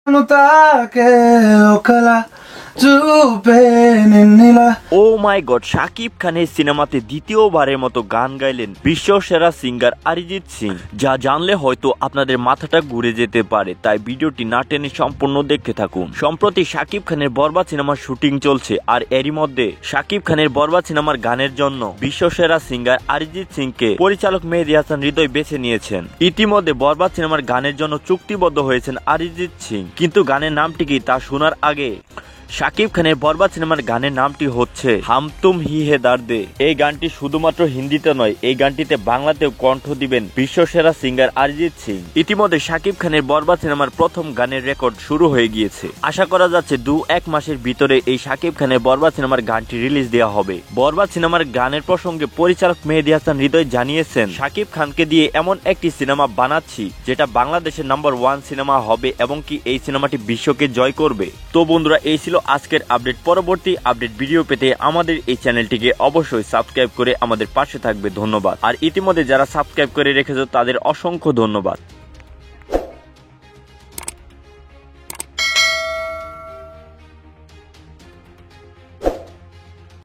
ও মাই god, Shakib খানের সিনেমাতে দ্বিতীয়বারের মতো গান গাইলেন বিশ্ব সেরা সিঙ্গার অরিজিৎ সিং। যা জানলে হয়তো আপনাদের মাথাটা ঘুরে যেতে পারে, তাই ভিডিওটি না টেনে সম্পূর্ণ দেখতে থাকুন। সম্প্রতি শাকিব খানের বরবাদ সিনেমার শুটিং চলছে, আর এরই মধ্যে শাকিব খানের বরবাদ সিনেমার গানের জন্য বিশ্ব সেরা সিঙ্গার অরিজিৎ সিংকে পরিচালক মেহেদী হাসান হৃদয় বেছে নিয়েছেন। ইতিমধ্যে বরবাদ সিনেমার গানের জন্য চুক্তিবদ্ধ হয়েছেন অরিজিৎ সিং, কিন্তু গানের নামটি কি তা শোনার আগে শাকিব খানের বরবাদ সিনেমার গানের নামটি হচ্ছে হাম তুম হি হে দার্দে। এই গানটি শুধুমাত্র হিন্দিতে নয়, এই গানটিতে বাংলাতেও কণ্ঠ দিবেন বিশ্বসেরা সিঙ্গার অরিজিৎ সিং। ইতিমধ্যে শাকিব খানের বরবাদ সিনেমার প্রথম গানের রেকর্ড শুরু হয়ে গিয়েছে। আশা করা যাচ্ছে 2-1 মাসের ভিতরে এই শাকিব খানের বরবাদ সিনেমার গানটি রিলিজ দেওয়া হবে। বরবাদ সিনেমার গানের প্রসঙ্গে পরিচালক মেহেদী হাসান হৃদয় জানিয়েছেন, শাকিব খানকে দিয়ে এমন একটি সিনেমা বানাচ্ছি যেটা বাংলাদেশের নাম্বার 1 সিনেমা হবে এবং কি এই সিনেমাটি বিশ্বকে জয় করবে। তো বন্ধুরা, এই ছিল আজকের আপডেট। পরবর্তী আপডেট ভিডিও পেতে আমাদের এই চ্যানেলটিকে অবশ্যই সাবস্ক্রাইব করে আমাদের পাশে থাকবে। ধন্যবাদ। আর ইতিমধ্যে যারা সাবস্ক্রাইব করে রেখেছো তাদের অসংখ্য ধন্যবাদ।